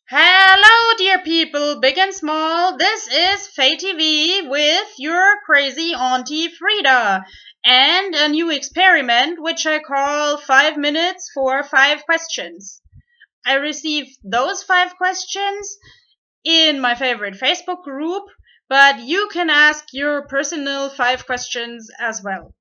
Hello, dear people, big and small. This is FayeTv with your crazy Auntie Frida and a new experiment which I call 5 minutes for 5 questions. I received those 5 questions in my favorite Facebook group, but you can ask your personal 5 questions as well.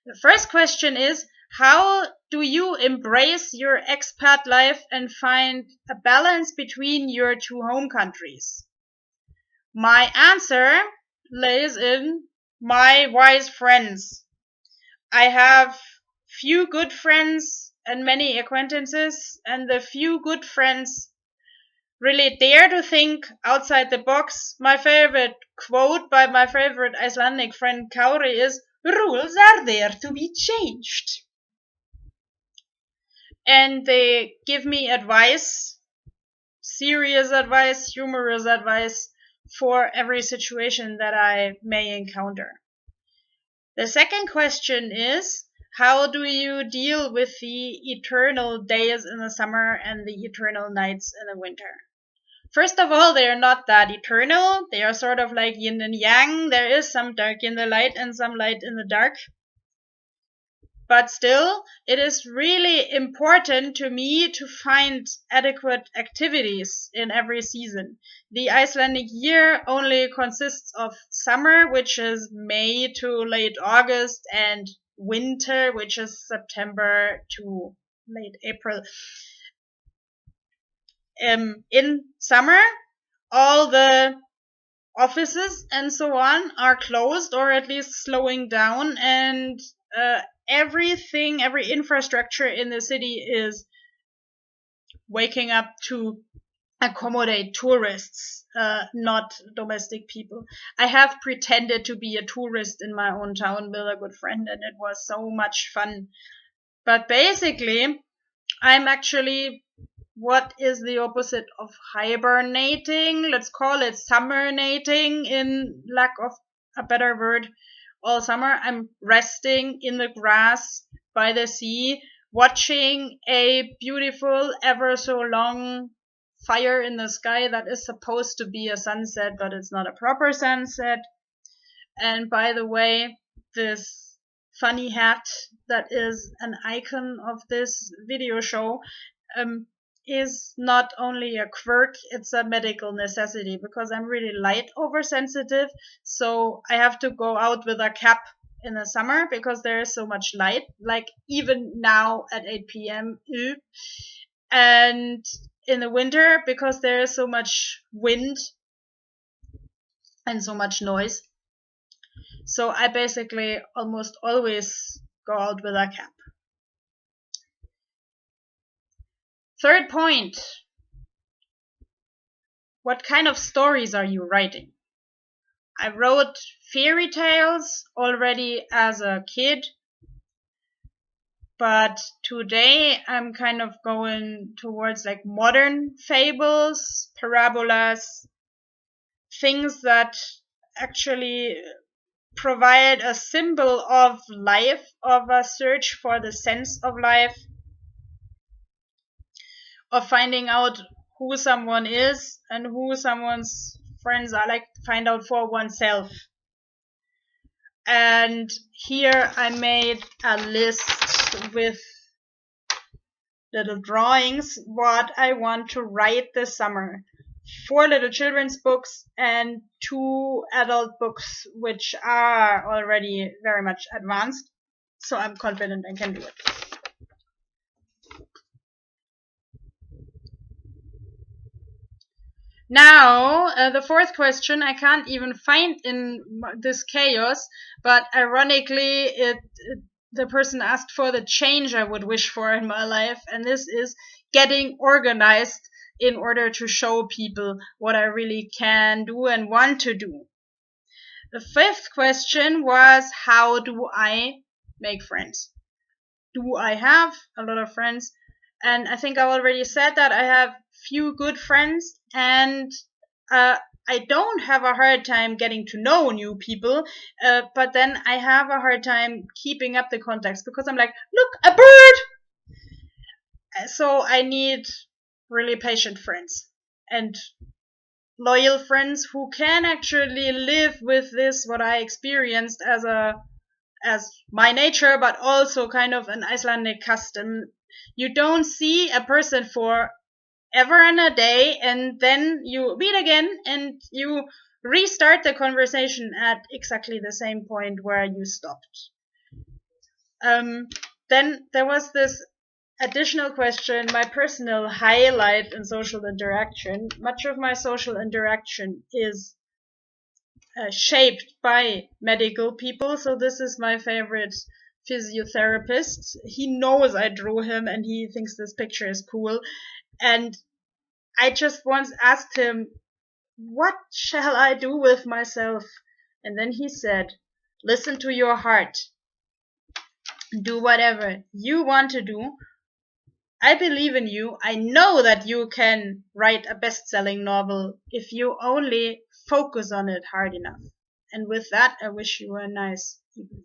The first question is, how do you embrace your expat life and find a balance between your two home countries? My answer lays in my wise friends. I have few good friends and many acquaintances, and the few good friends really dare to think outside the box. My favorite quote by my favorite Icelandic friend Kauri is, "Rules are there to be changed." And they give me advice, serious advice, humorous advice for every situation that I may encounter. The second question is, how do you deal with the eternal days in the summer and the eternal nights in the winter? First of all, they are not that eternal. They are sort of like yin and yang. There is some dark in the light and some light in the dark. But still, it is really important to me to find adequate activities in every season. The Icelandic year only consists of summer, which is May to late August, and winter, which is September to late April. In summer, all the offices and so on are closed or at least slowing down, and every infrastructure in the city is waking up to accommodate tourists, not domestic people. I have pretended to be a tourist in my own town with a good friend, and it was so much fun. But basically, I'm actually what is the opposite of hibernating? Let's call it summernating in lack of a better word. All summer I'm resting in the grass by the sea, watching a beautiful, ever so long fire in the sky that is supposed to be a sunset, but it's not a proper sunset. And by the way, this funny hat that is an icon of this video show is not only a quirk, it's a medical necessity because I'm really light oversensitive. So I have to go out with a cap in the summer because there is so much light, like even now at 8 p.m. And in the winter because there is so much wind and so much noise. So I basically almost always go out with a cap. Third point. What kind of stories are you writing? I wrote fairy tales already as a kid, but today I'm kind of going towards like modern fables, parabolas, things that actually provide a symbol of life, of a search for the sense of life, of finding out who someone is and who someone's friends are, like find out for oneself. And here I made a list with little drawings what I want to write this summer. 4 little children's books and 2 adult books, which are already very much advanced. So I'm confident I can do it. Now, the fourth question I can't even find in this chaos, but ironically, the person asked for the change I would wish for in my life, and this is getting organized in order to show people what I really can do and want to do. The fifth question was, how do I make friends? Do I have a lot of friends? And I think I already said that I have few good friends, and I don't have a hard time getting to know new people, but then I have a hard time keeping up the contacts because I'm like, look, a bird! So I need really patient friends. and loyal friends who can actually live with this, what I experienced as my nature, but also kind of an Icelandic custom. You don't see a person for ever and a day, and then you meet again and you restart the conversation at exactly the same point where you stopped. Then there was this additional question, my personal highlight in social interaction. Much of my social interaction is shaped by medical people, so this is my favorite physiotherapist. He knows I drew him and he thinks this picture is cool. And I just once asked him, what shall I do with myself? And then he said, listen to your heart. Do whatever you want to do. I believe in you. I know that you can write a best-selling novel if you only focus on it hard enough. And with that, I wish you a nice evening.